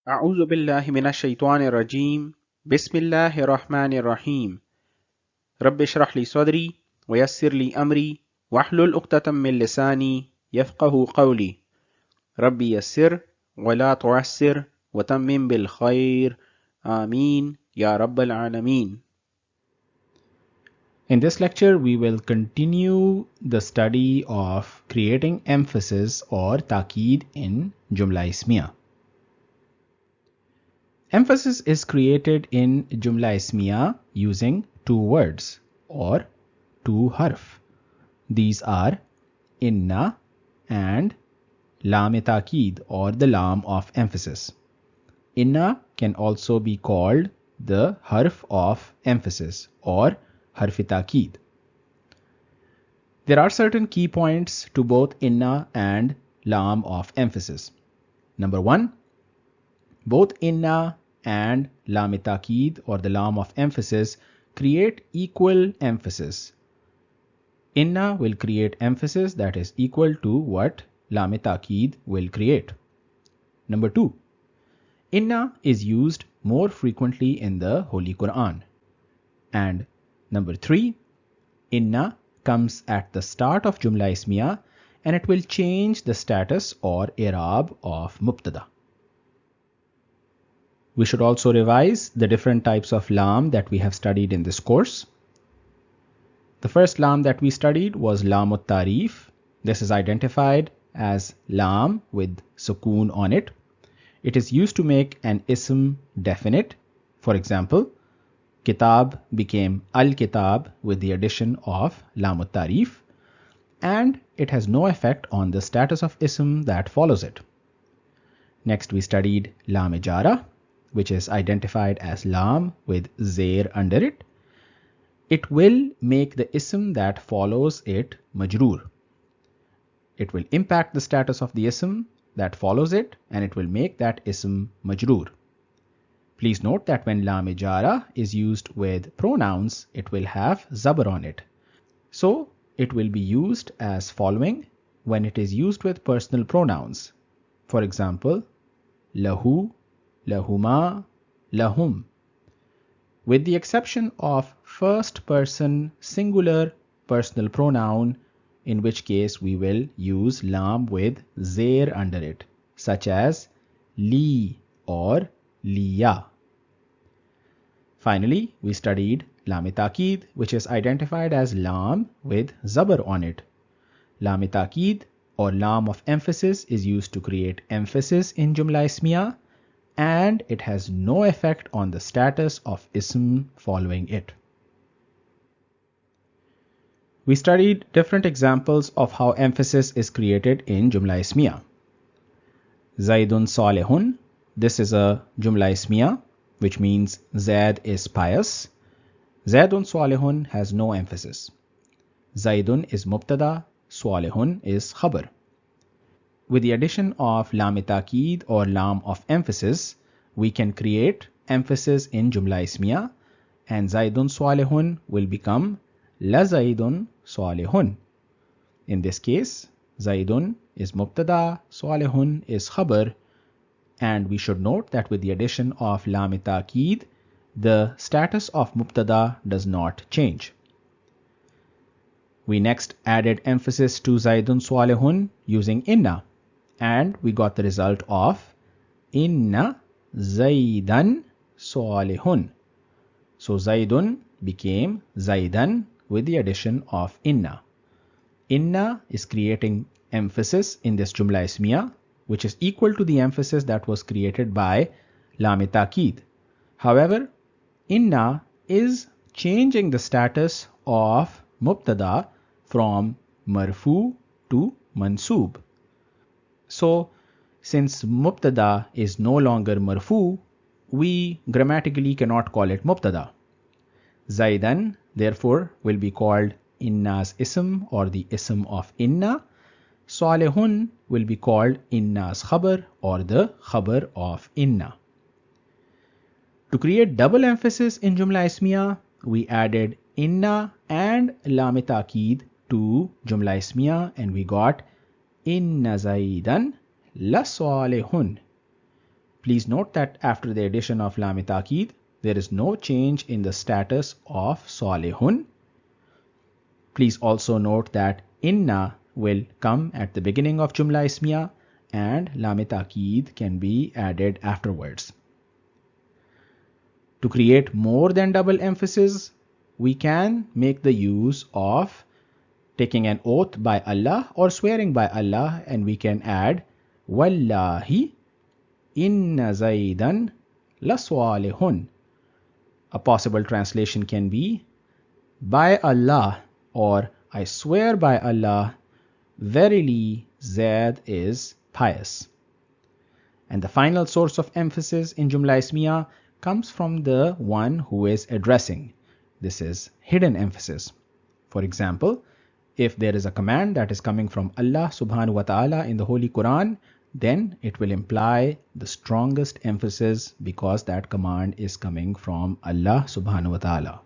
أعوذ بالله من الشيطان الرجيم بسم الله الرحمن الرحيم رب اشرح لي صدري ويسر لي أمري واحلل عقدة من لساني يفقه قولي ربي يسر ولا تعسر وتمم بالخير آمين يا رب العالمين. In this lecture, we will continue the study of creating emphasis or ta'keed in Jumla Ismiya. Emphasis is created in Jumla Ismiya using two words or two harf. These are inna and lam ta'keed or the lam of emphasis. Inna can also be called the harf of emphasis or harf ta'keed. There are certain key points to both inna and lam of emphasis. Number one, both inna and lam ta'keed or the lam of emphasis create equal emphasis. Inna will create emphasis that is equal to what lam ta'keed will create. Number two, inna is used more frequently in the Holy Quran. And number three, inna comes at the start of Jumla Ismiya and it will change the status or i'rab of mubtada. We should also revise the different types of lam that we have studied in this course. The first lam that we studied was lam ut-tarif. This is identified as lam with sukoon on it. It is used to make an ism definite. For example, kitab became al-kitab with the addition of lam ut-tarif, and it has no effect on the status of ism that follows it. Next we studied lam ijara, which is identified as lam with zair under it. It will make the ism that follows it majroor. It will impact the status of the ism that follows it and it will make that ism majroor. Please note that when lam ijara is used with pronouns, it will have zabr on it. So it will be used as following when it is used with personal pronouns. For example, lahu, lahuma, lahum. With the exception of first person singular personal pronoun, in which case we will use lam with zair under it, such as li or liya. Finally, we studied lam ta'keed, which is identified as lam with zabr on it. Lam ta'keed or lam of emphasis is used to create emphasis in Jumla Ismiya, and it has no effect on the status of ism following it. We studied different examples of how emphasis is created in Jumla Ismiya. Zaidun salihun. This is a Jumla Ismiya, which means Zaid is pious. Zaidun salihun has no emphasis. Zaidun is mubtada, salihun is khabar. With the addition of lam ta'keed or lam of emphasis, we can create emphasis in Jumla Ismiya, and Zaidun salihun will become la Zaidun salihun. In this case, Zaidun is mubtada, salihun is khabar, and we should note that with the addition of lam ta'keed, the status of mubtada does not change. We next added emphasis to Zaidun salihun using inna, and we got the result of inna Zaidan salihun. So Zaidun became Zaidan with the addition of inna. Inna is creating emphasis in this Jumla Ismiya, which is equal to the emphasis that was created by lam ta'keed. However, inna is changing the status of mubtada from marfu to mansoob. So, since mubtada is no longer marfu, we grammatically cannot call it mubtada. Zaidan, therefore, will be called inna's ism or the ism of inna. Salihun will be called inna's khabar or the khabar of inna. To create double emphasis in Jumla Ismiya, we added inna and lam ta'keed to Jumla Ismiya and we got inna Zaidan la salihun. Please note that after the addition of lam ta'kid, there is no change in the status of salihun. Please also note that inna will come at the beginning of jumla ismiya and lam ta'kid can be added afterwards. To create more than double emphasis, we can make the use of taking an oath by Allah or swearing by Allah, and we can add Wallahi inna Zaidan laswalihun. A possible translation can be by Allah, or I swear by Allah, verily Zaid is pious. And the final source of emphasis in Jumla Ismiya comes from the one who is addressing. This is hidden emphasis. For example, if there is a command that is coming from Allah subhanahu wa ta'ala in the Holy Quran, then it will imply the strongest emphasis because that command is coming from Allah subhanahu wa ta'ala.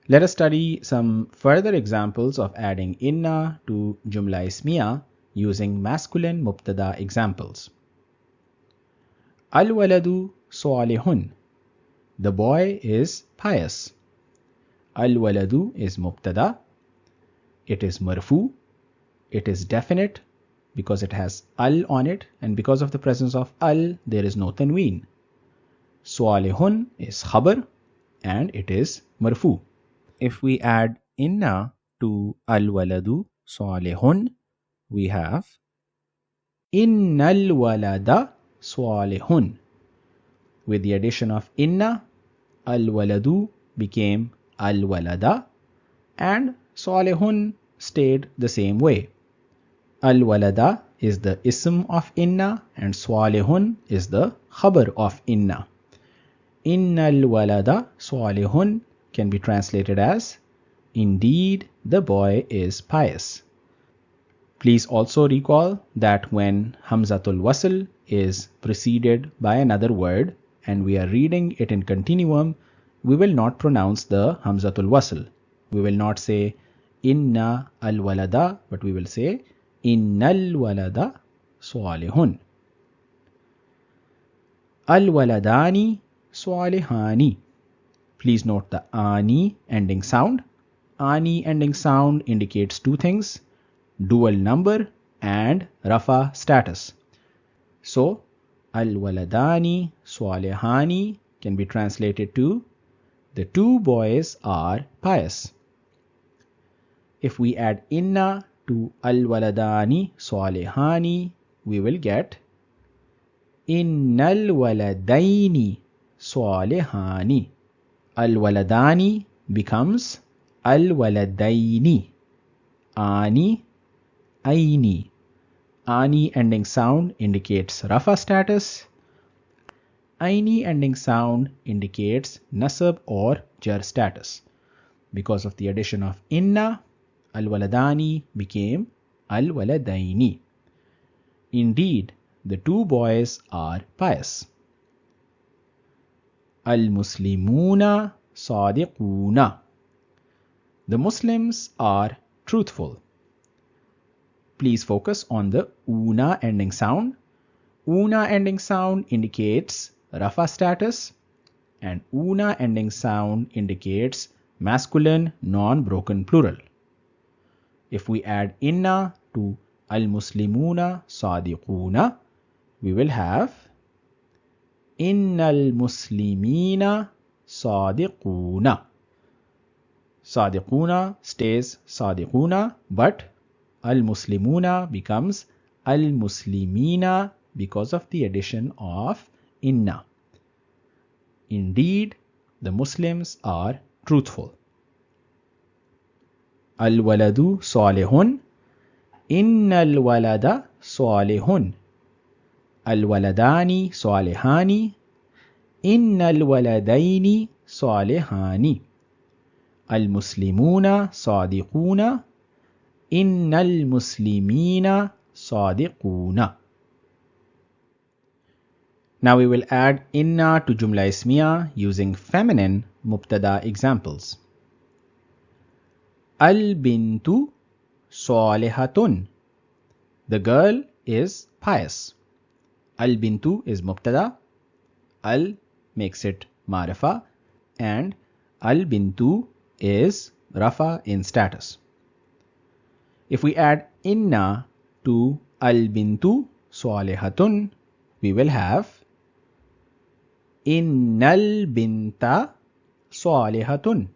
Let us study some further examples of adding inna to Jumla Ismiya using masculine mubtada examples. Al-waladu salihun. The boy is pious. Al-waladu is mubtada. It is marfu. It is definite because it has al on it, and because of the presence of al, there is no tanween. Salihun is khabar and it is marfu. If we add inna to al-waladu salihun, we have innal walada salihun. With the addition of inna, al-waladu became al-walada and salihun stayed the same way. Al-walada is the ism of inna and salihun is the khabar of inna. Innal walada salihun can be translated as indeed the boy is pious. Please also recall that when Hamzatul Wasl is preceded by another word and we are reading it in continuum, we will not pronounce the Hamzatul Wasl. We will not say inna al-walada, but we will say innal walada salihun. Al-waladani salihani. Please note the ani ending sound. Ani ending sound indicates two things: dual number and rafa status. So al-waladani salihani can be translated to the two boys are pious. If we add inna to al-waladani salihani, we will get innal waladaini salihani. Al-waladani becomes al-waladaini. Ani, aini. Ani ending sound indicates rafa status. Aini ending sound indicates nasab or jar status. Because of the addition of inna, al-waladani became al-waladaini. Indeed, the two boys are pious. Al-muslimuna sadiquna. The Muslims are truthful. Please focus on the una ending sound. Una ending sound indicates rafa status and una ending sound indicates masculine non-broken plural. If we add inna to al-muslimuna sadiquna, we will have innal muslimina sadiquna. Sadiquna stays sadiquna, but al-muslimuna becomes al-muslimina because of the addition of inna. Indeed, the Muslims are truthful. Al-waladu salihun. Innal walada salihun. Al-waladani salihani. Innal waladaini salihani. Al-muslimuna sadiquna. Innal muslimina sadiquna. Now we will add inna to Jumla Ismiya using feminine mubtada examples. Al-bintu salihatun. The girl is pious. Al-bintu is mubtada. Al makes it ma'rifa, and al-bintu is rafa in status. If we add inna to al-bintu salihatun, we will have innal binta salihatun.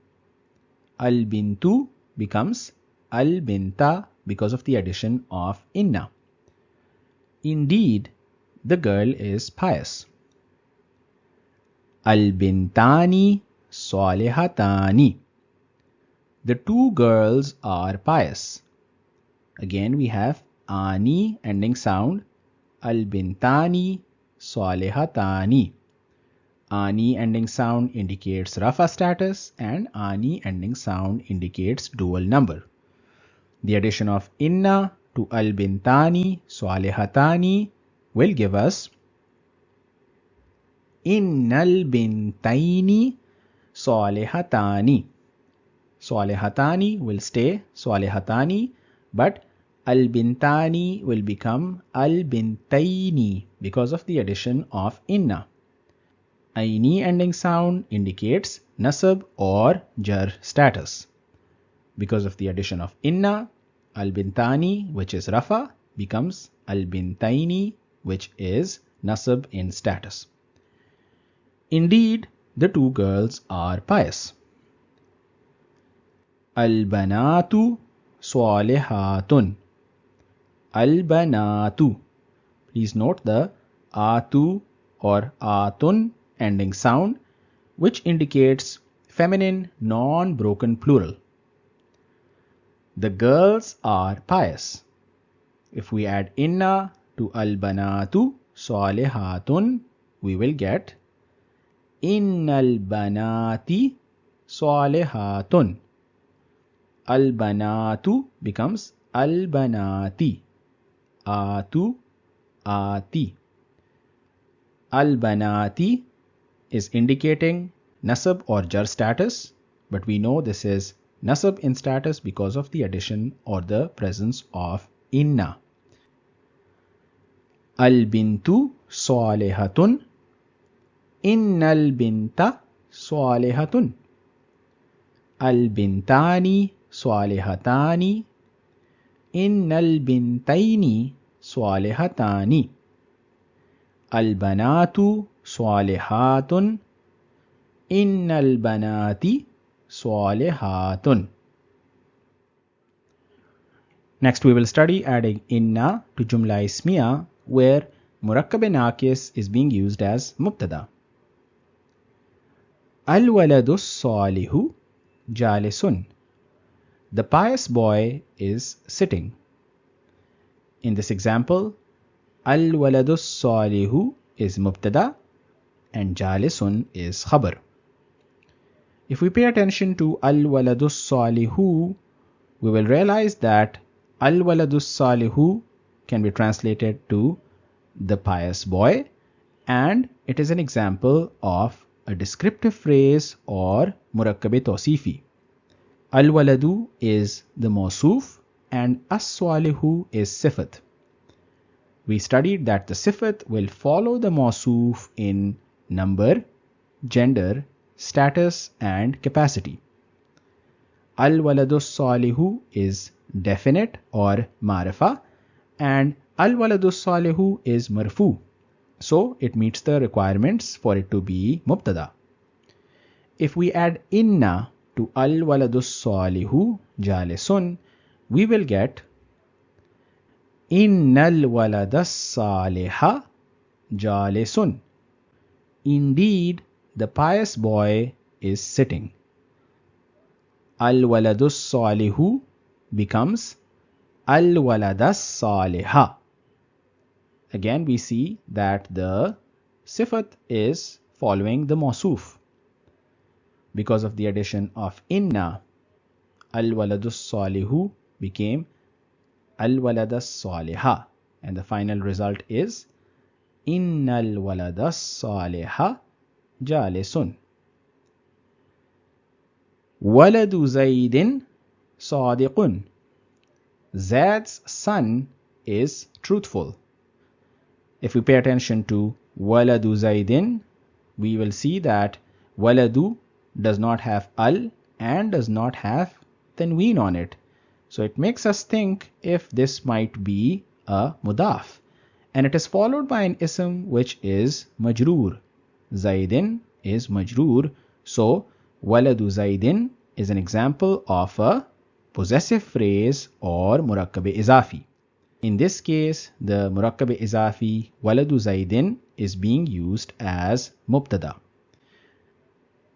Al-bintu becomes al-binta because of the addition of inna. Indeed, the girl is pious. Al-bintani salihatani. The two girls are pious. Again, we have ani ending sound. Al-bintani salihatani. Ani ending sound indicates rafa status, and ani ending sound indicates dual number. The addition of inna to al-bintani salihatani will give us innal bintaini salihatani. Salihatani will stay salihatani, but al-bintani will become al-bintaini because of the addition of inna. Aini ending sound indicates nasab or jar status. Because of the addition of inna, al-bintani, which is rafa, becomes al-bintaini, which is nasab in status. Indeed, the two girls are pious. Al-banatu salihatun. Al-banatu. Please note the atu or atun ending sound, which indicates feminine non-broken plural. The girls are pious. If we add inna to al-banatu salihatun, we will get innal banati salihatun. Al-banatu becomes al-banati. Atu, ati. Al-banati is indicating nasab or jar status, but we know this is nasab in status because of the addition or the presence of inna. Al-bintu salihatun. Innal binta salihatun. Al-bintani salihatani. Innal bintaini salihatani. Al-banatu salihatun. Innal banati salihatun. Next we will study adding inna to jumla ismiya where murakkab-e-naqis is being used as mubtada. Al-waladu salihu jalisun. The pious boy is sitting. In this example, al-waladu salihu is mubtada and jalisun is khabar. If we pay attention to al-waladu salihu, we will realize that al-waladu salihu can be translated to the pious boy, and it is an example of a descriptive phrase or murakkab-e-tawsifi. Al-waladu is the mawsuf and as-salihu is sifat. We studied that the sifat will follow the mawsuf in number, gender, status and capacity. Al-waladu salihu is definite or ma'rifa, and al-waladu salihu is marfu. So it meets the requirements for it to be mubtada. If we add inna to al-waladu salihu jalisun, we will get innal walada saliha jalisun. Indeed, the pious boy is sitting. Al-waladu salihu becomes al-walada saliha. Again, we see that the sifat is following the mawsuf. Because of the addition of inna, al-waladu salihu became al-walada saliha, and the final result is innal walada saliha jalisun. Waladu zaydin sadiqun. Zaid's son is truthful. If we pay attention to waladu zaidin, we will see that waladu does not have al and does not have tanween on it. So it makes us think if this might be a mudaf. And it is followed by an ism which is majroor. Zaidin is majroor. So waladu zaidin is an example of a possessive phrase or murakkab-e-izafi. In this case, the murakkab-e-izafi waladu zaidin is being used as mubtada.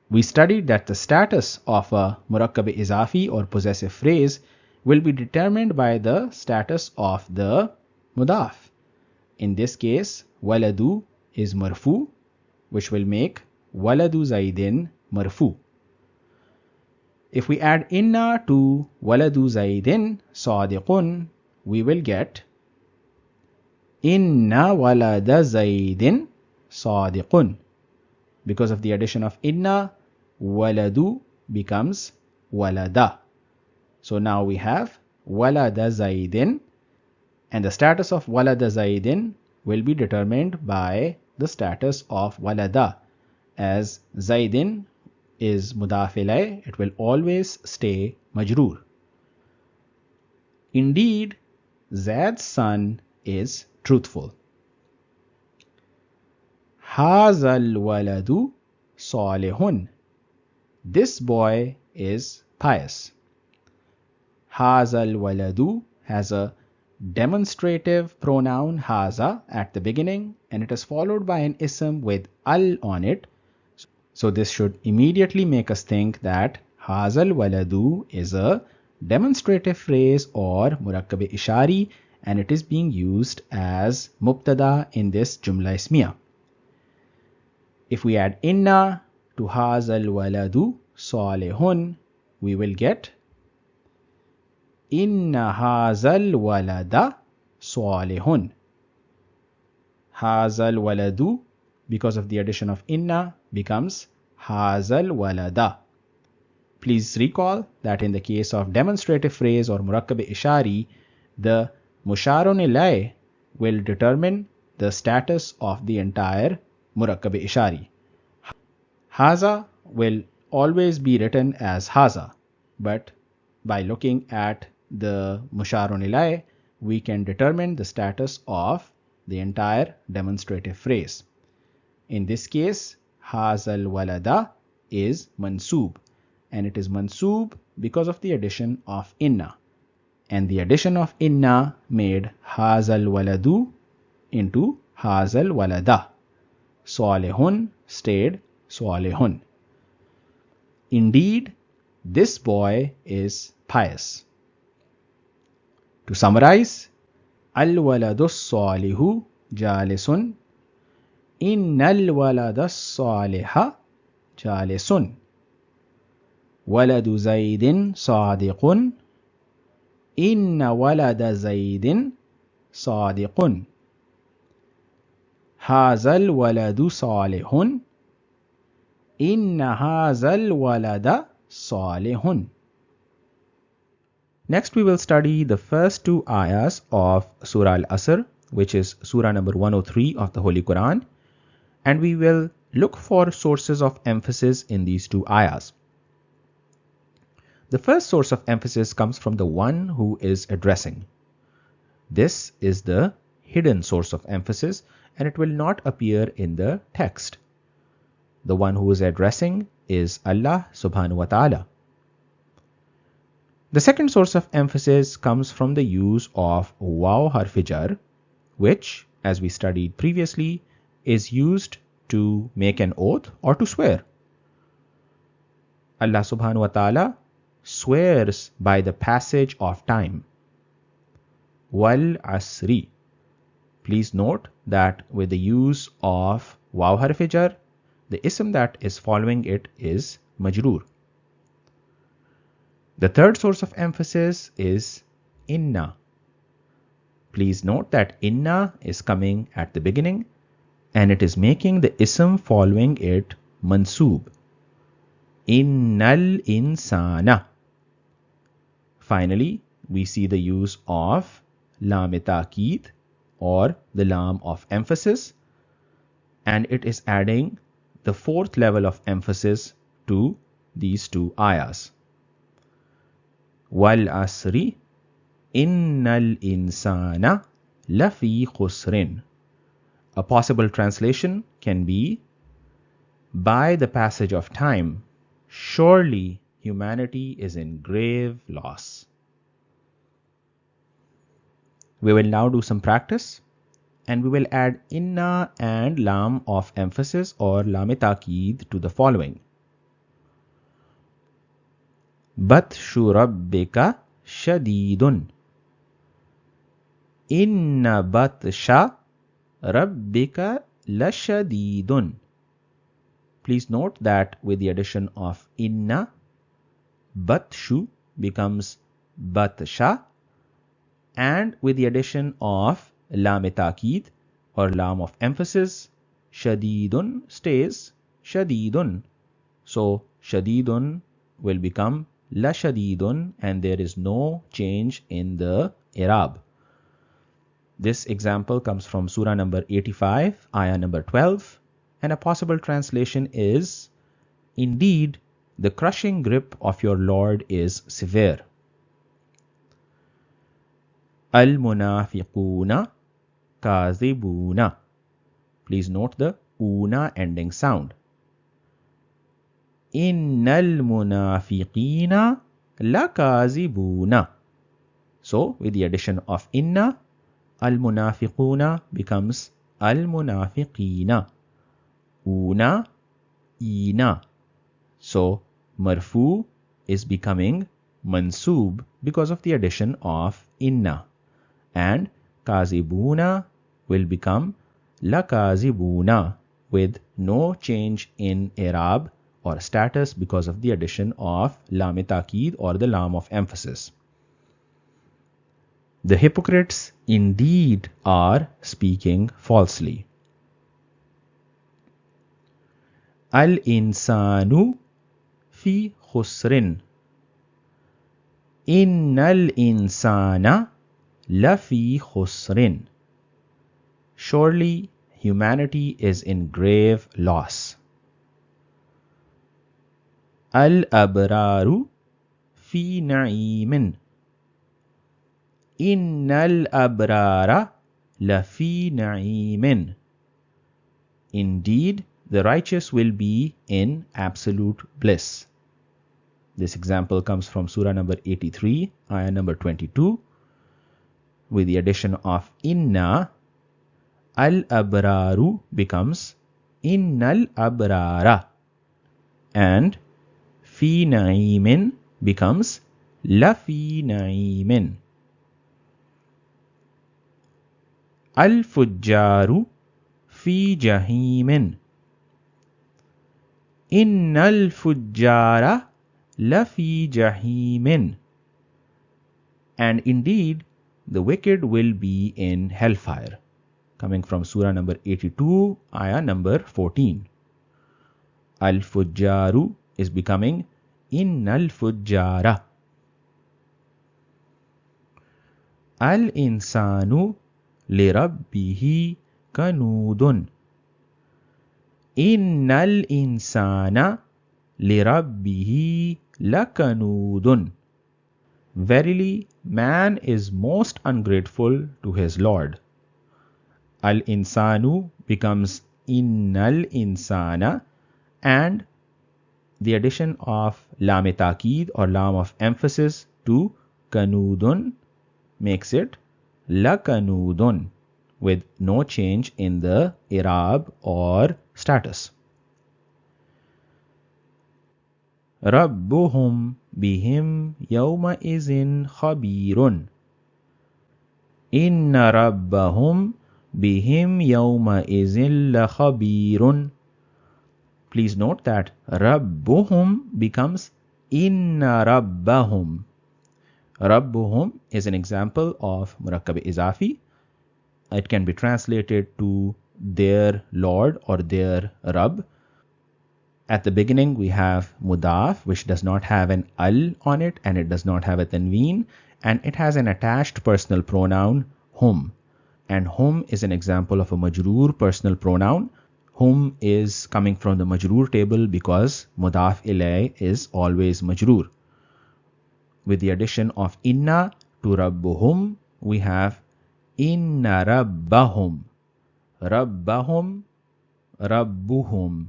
We studied that the status of a murakkab-e-izafi or possessive phrase will be determined by the status of the mudaf. In this case, waladu is marfu, which will make waladu zaidin marfu. If we add inna to waladu zaidin sadiqun, we will get inna walada zaidin sadiqun. Because of the addition of inna, waladu becomes walada. So now we have walada zaidin, and the status of walada zaidin will be determined by the status of walada. As zaidin is mudaf ilay, it will always stay majroor. Indeed, Zaid's son is truthful. Hazal waladu salihun. This boy is pious. Hazal waladu has a demonstrative pronoun haza at the beginning, and it is followed by an ism with al on it. So this should immediately make us think that hazal waladu is a demonstrative phrase or murakkab-e-ishari, and it is being used as mubtada in this jumla ismiya. If we add inna to hazal waladu salihun, we will get inna hazal walada salihun. Hazal waladu, because of the addition of inna, becomes hazal walada. Please recall that in the case of demonstrative phrase or murakkab-e-ishari, the musharun ilay will determine the status of the entire murakkab-e-ishari. Haza will always be written as haza, but by looking at the musharun ilay, we can determine the status of the entire demonstrative phrase. In this case, hazal walada is mansoob, and it is mansoob because of the addition of inna. And the addition of inna made hazal waladu into hazal walada. Salihun stayed salihun. Indeed, this boy is pious. To summarize, al-waladu salihu jalisun, innal walada saliha jalisun, waladu zaidin sadiqun, inna walada zaidin sadiqun, hazal waladu salihun, inna hazal walada salihun. Next we will study the first two ayahs of Surah Al-Asr, which is Surah number 103 of the Holy Quran, and we will look for sources of emphasis in these two ayahs. The first source of emphasis comes from the one who is addressing. This is the hidden source of emphasis, and it will not appear in the text. The one who is addressing is Allah subhanahu wa ta'ala. The second source of emphasis comes from the use of waw harfi jar, which, as we studied previously, is used to make an oath or to swear. Allah subhanahu wa ta'ala swears by the passage of time. Wal asri. Please note that with the use of waw harfi jar, the ism that is following it is majroor. The third source of emphasis is inna. Please note that inna is coming at the beginning, and it is making the ism following it mansoob. Innal insana. Finally, we see the use of lam-e-ta'keed or the lam of emphasis, and it is adding the fourth level of emphasis to these two ayahs. Wal asri innal insana lafi khusrin. A possible translation can be, by the passage of time, surely humanity is in grave loss. We will now do some practice, and we will add inna and lam of emphasis or lam-e-ta'keed to the following. Batshu rabbika shadidun. Inna batsha rabbika lashadidun. Please note that with the addition of inna, batshu becomes batsha, and with the addition of lam-e-ta'keed or lam of emphasis, shadidun stays shadidun. So shadidun will become la shadidun, and there is no change in the i'rab. This example comes from Surah number 85, ayah number 12, and a possible translation is, indeed, the crushing grip of your Lord is severe. Al-munafiquna kazibuna. Please note the una ending sound. Innal munafiqina lakazibuna. So with the addition of inna, al-munafiquna becomes al-munafiqina. Una, ina. So marfu is becoming mansoob because of the addition of inna. And kazibuna will become lakazibuna with no change in i'rab or status because of the addition of lam-e-ta'keed or the lam of emphasis. The hypocrites indeed are speaking falsely. Al-insanu fi khusrin. Innal insana lafi khusrin. Surely humanity is in grave loss. Al-abraru fi na'imin. Innal abrara lafi na'imin. Indeed, the righteous will be in absolute bliss. This example comes from Surah number 83, ayah number 22. With the addition of inna, al-abraru becomes innal abrara, and fi na'imin becomes la fi na'imin. Al-fujjaru fi jahimin. Innal fujjara lafi jahimin. And indeed, the wicked will be in hellfire. Coming from Surah number 82, ayah number 14. Al-fujjaru is becoming innal fujjara. Al-insanu lirabbihi kanudun. Innal insana lirabbihi lakanudun. Verily, man is most ungrateful to his Lord. Al-insanu becomes innal insana, and the addition of lam-e-ta'keed or lam of emphasis to kanudun makes it lakanudun with no change in the i'rab or status. Rabbuhum bihim yawma izin khabirun. Inna rabbahum bihim yawma izin la khabirun. Please note that rabbuhum becomes inna rabbahum. Rabbuhum is an example of murakkab izafi. It can be translated to their Lord or their Rabb. At the beginning we have mudaf, which does not have an al on it, and it does not have a tanween, and it has an attached personal pronoun hum. and hum is an example of a majroor personal pronoun. Hum is coming from the majroor table because mudaf ilay is always majroor. With the addition of inna to rabbuhum, we have inna rabbahum, rabbahum, rabbuhum.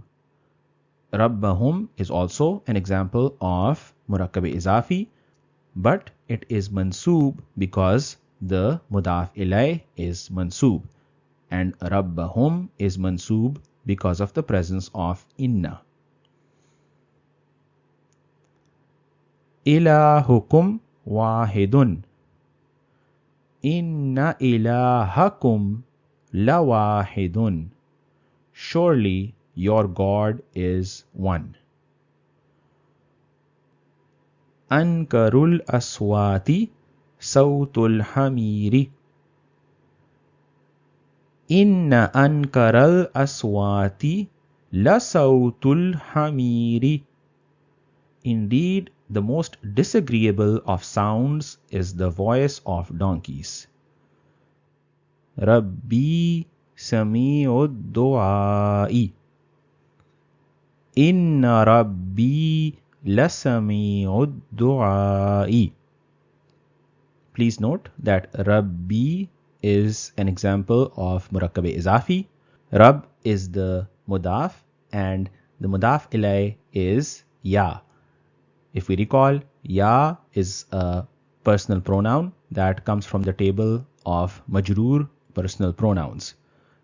Rabbahum is also an example of murakkab izafi, but it is mansoob because the mudaf ilay is mansoob, and rabbahum is mansoob because of the presence of inna. Ilahukum wahidun. Inna ilahakum lawahidun. Surely your God is one. Ankarul aswati sawtul hamiri. Inna ankaral aswati la sawtul hamiri. Indeed, the most disagreeable of sounds is the voice of donkeys. Rabbi sami'ud du'ai. Inna rabbi lasami'ud du'ai. Please note that Rabbi is an example of murakkab izafi. Rabb is the mudaf and the mudaf ilay is ya. If we recall, ya is a personal pronoun that comes from the table of majroor personal pronouns.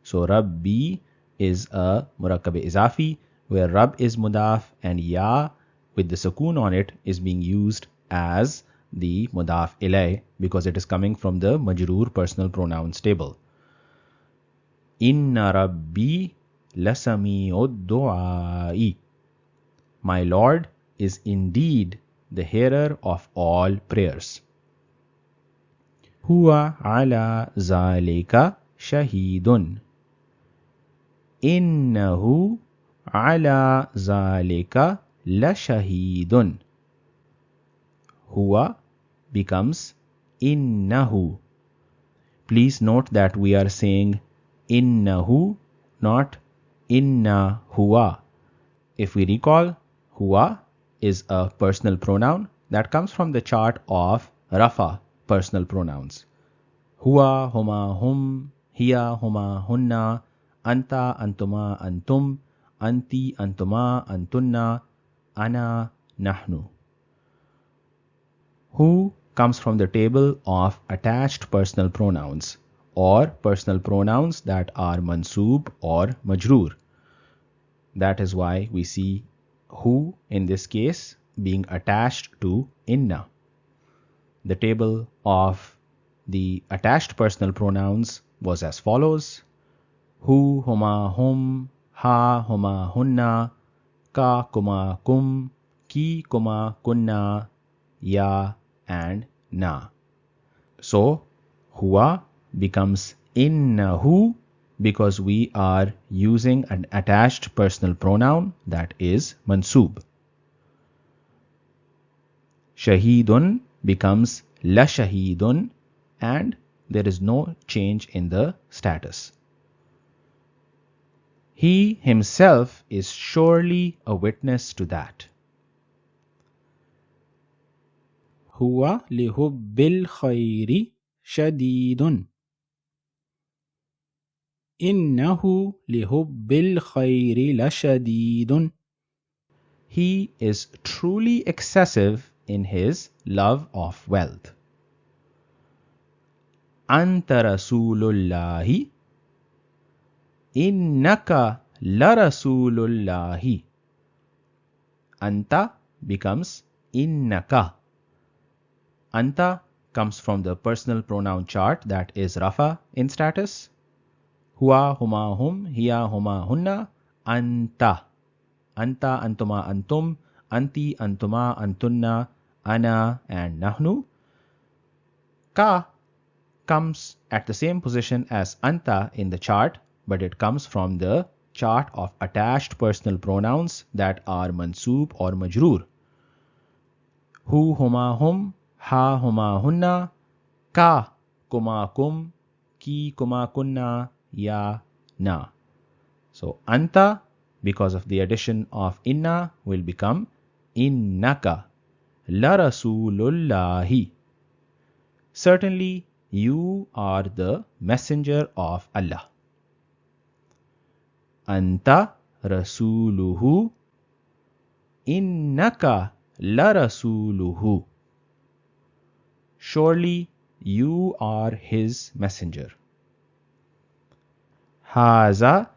So Rabbi is a murakkab izafi where Rabb is mudaf and ya with the sukoon on it is being used as the mudaf ilay because it is coming from the majroor personal pronouns table. Inna Rabbi lasami'ud du'ai. My Lord is indeed the hearer of all prayers. Huwa ala zalika shahidun. Innahu ala zalika la shahidun. Huwa becomes innahu. Please note that we are saying innahu, not inna huwa. If we recall, huwa is a personal pronoun that comes from the chart of rafa personal pronouns. Huwa, huma, hum, hiya, huma, hunna, anta, antuma, antum, anti, antuma, antunna, ana, nahnu. Who comes from the table of attached personal pronouns or personal pronouns that are mansoob or majroor. That is why we see who in this case being attached to inna. The table of the attached personal pronouns was as follows: hu, huma, hum, ha, huma, hunna, ka, kuma, kum, ki, kuma, kunna, ya, and na. So huwa becomes innahu because we are using an attached personal pronoun that is mansoob. Shahidun becomes la shahidun and there is no change in the status. He himself is surely a witness to that. Huwa lihubbil khayri shadidun. Innahu lihubbil khayri lashadidun. He is truly excessive in his love of wealth. Anta rasulullahi. Innaka la rasulullahi. Anta becomes innaka. Anta comes from the personal pronoun chart that is rafa in status. Huwa, huma, hum, hiya, huma, hunna, anta. Anta, antuma, antum, anti, antuma, antunna, ana, and nahnu. Ka comes at the same position as anta in the chart, but it comes from the chart of attached personal pronouns that are mansoob or majroor. Hu, huma, hum, ha, huma, hunna, ka, kuma, kum, ki kuma kunna ya na. So anta, because of the addition of inna, will become innaka la rasulullahi. Certainly you are the messenger of Allah. Anta rasuluhu innaka la rasuluhu. Surely you are his messenger. Haza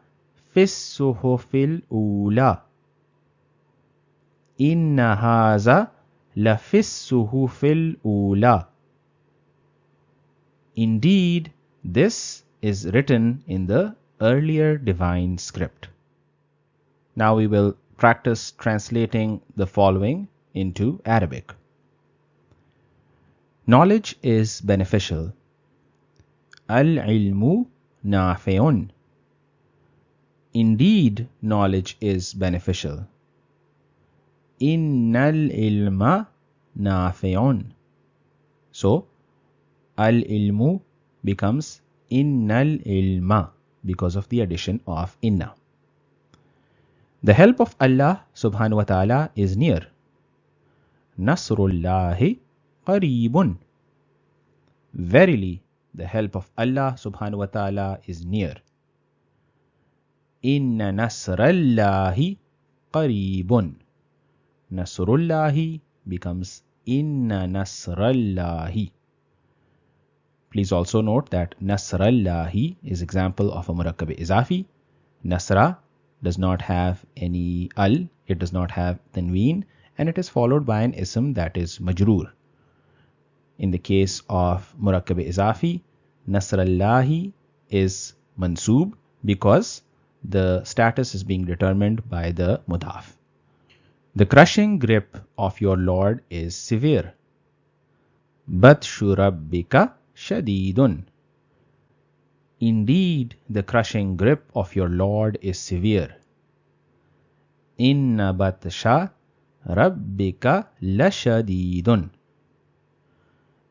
fis suhufil ula. Inna haza la fis suhufil ula. Indeed, this is written in the earlier divine script. Now we will practice translating the following into Arabic. Knowledge is beneficial. Al-ilmu nafi'un. Indeed, knowledge is beneficial. Innal ilma nafi'un. So, al-ilmu becomes innal ilma because of the addition of inna. The help of Allah subhanahu wa ta'ala is near. Nasrullahi qareebun. Verily, the help of Allah subhanahu wa ta'ala is near. Inna nasrallahi qareebun. Nasrullahi becomes inna nasrallahi. Please also note that nasrallahi is example of a murakkab izafi. Nasra does not have any al, it does not have tanween, and it is followed by an ism that is majroor. In the case of murakkab izafi, nasrallahi is mansoob because the status is being determined by the mudhaf. The crushing grip of your Lord is severe. Batshu rabbika shadidun. Indeed, the crushing grip of your Lord is severe. Inna batsha rabbika lashadidun.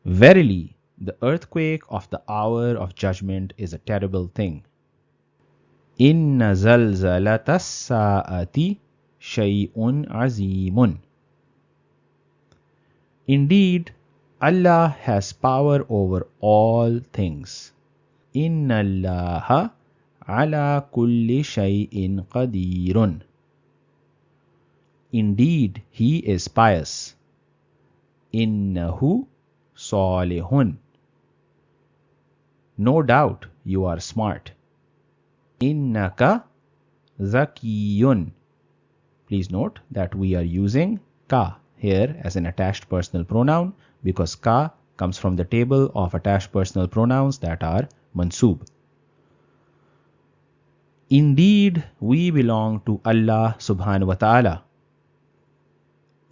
Verily, the earthquake of the hour of judgment is a terrible thing. Inna zalzalatas sa'ati shay'un azimun. Indeed, Allah has power over all things. Inna Allaha ala kulli shay'in qadirun. Indeed, He is pious. Innahu salihun. No doubt you are smart. Innaka zakiyun. Please note that we are using ka here as an attached personal pronoun because ka comes from the table of attached personal pronouns that are mansoob. Indeed, we belong to Allah subhanahu wa ta'ala.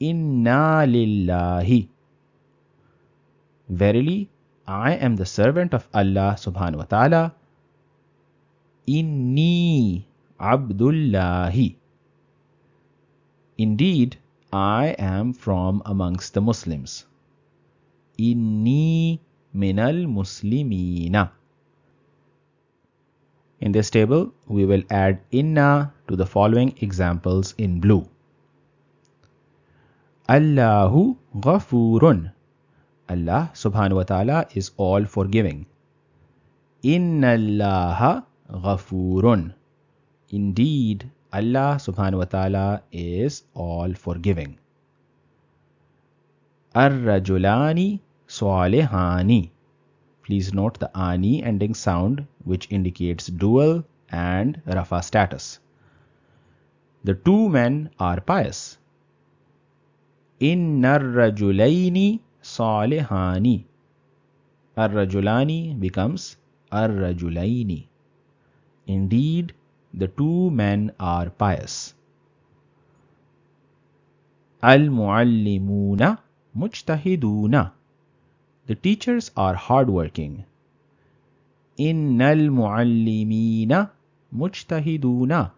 Inna lillahi. Verily, I am the servant of Allah subhanahu wa ta'ala. Inni abdullahi. Indeed, I am from amongst the Muslims. Inni minal muslimina. In this table, we will add inna to the following examples in blue. Allahu ghafurun. Allah subhanahu wa ta'ala is all forgiving. Inna Allaha ghafurun. Indeed, Allah subhanahu wa ta'ala is all forgiving. Ar-rajulani salihani. Please note the ani ending sound which indicates dual and rafa status. The two men are pious. Innar rajulaini salihani. Ar-rajulani becomes ar-rajulaini. Indeed, the two men are pious. Al-muallimuna mujtahiduna. The teachers are hardworking. Innal muallimina mujtahiduna.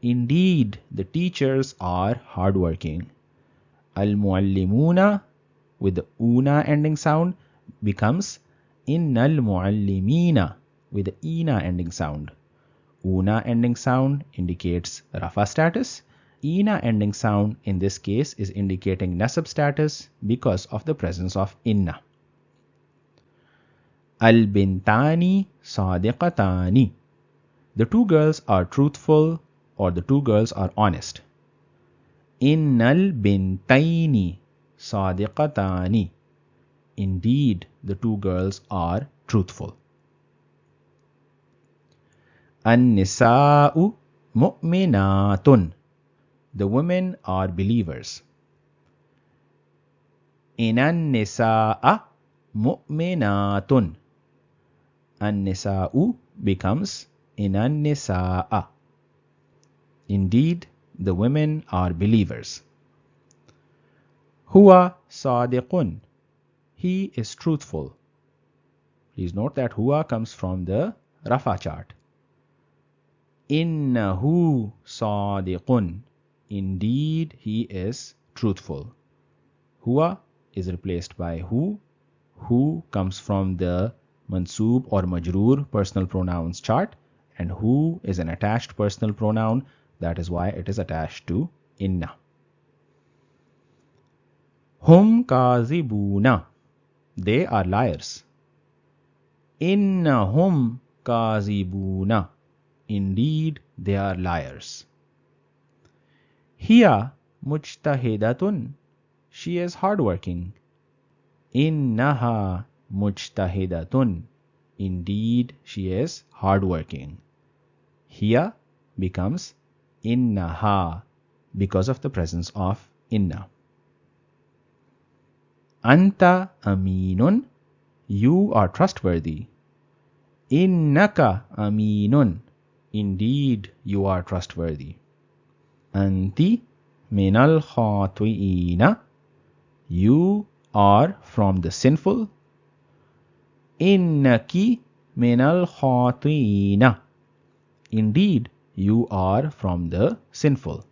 Indeed, the teachers are hardworking. Al-muallimuna with the una ending sound becomes innal muallimina with the ina ending sound. Una ending sound indicates rafa status. Ina ending sound in this case is indicating nasab status because of the presence of inna. Al-bintani sadiqatani. The two girls are truthful, or the two girls are honest. Innal bintaini sadiqatani. Indeed, the two girls are truthful. An-nisa'u mu'minatun. The women are believers. Inan nisa'a mu'minatun. An-nisa'u becomes inan nisa'a. Indeed, the women are believers. Huwa sadiqun. He is truthful. Please note that huwa comes from the rafa chart. Innahu sadiqun. Indeed, he is truthful. Huwa is replaced by hu. Hu comes from the mansoob or majroor personal pronouns chart, and hu is an attached personal pronoun. That is why it is attached to inna. Hum kazibuna. They are liars. Innahum kazibuna. Indeed, they are liars. Hiya mujtahidatun. She is hardworking. Innaha mujtahidatun. Indeed, she is hardworking. Hiya becomes innaha because of the presence of inna. Anta aminun. You are trustworthy. Innaka aminun. Indeed, you are trustworthy. Anti minal khati'ina. You are from the sinful. Innaki minal khati'ina. Indeed, you are from the sinful.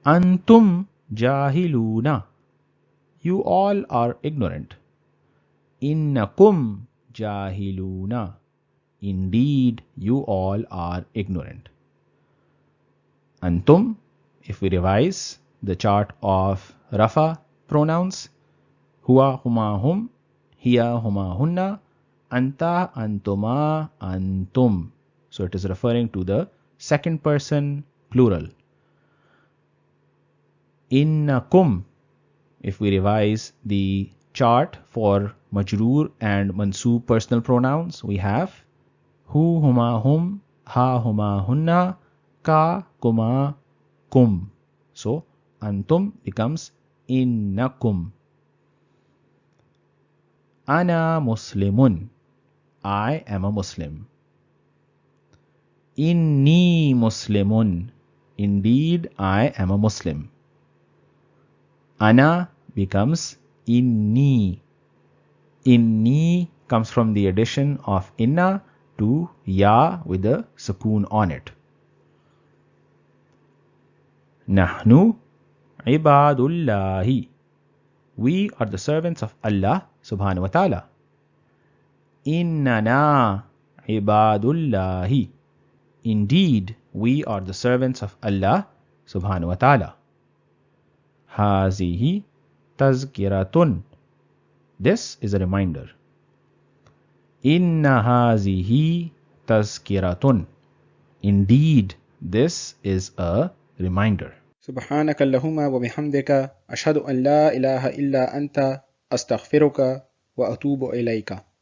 Antum jahiluna. You all are ignorant. Innakum jahiluna. Indeed, you all are ignorant. Antum, if we revise the chart of rafa pronouns, huwa huma hum, hiya huma hunna, anta antuma antum. So it is referring to the second person plural. Innakum, if we revise the chart for majroor and mansoob personal pronouns, we have hu huma hum, ha huma hunna, ka kuma kum. So antum becomes innakum. Ana muslimun. I am a Muslim. Inni muslimun. Indeed, I am a Muslim. Ana becomes inni. Inni comes from the addition of inna to ya with a sukoon on it. Nahnu ibadullahi. We are the servants of Allah subhanahu wa ta'ala. Innana ibadullahi. Indeed, we are the servants of Allah subhanahu wa ta'ala. Hazihi tazkiratun. This is a reminder. Inna hazihi tazkiratun. Indeed, this is a reminder. سبحانك اللهم وبحمدك أشهد أن لا إله إلا أنت أستغفرك وأتوب إليك.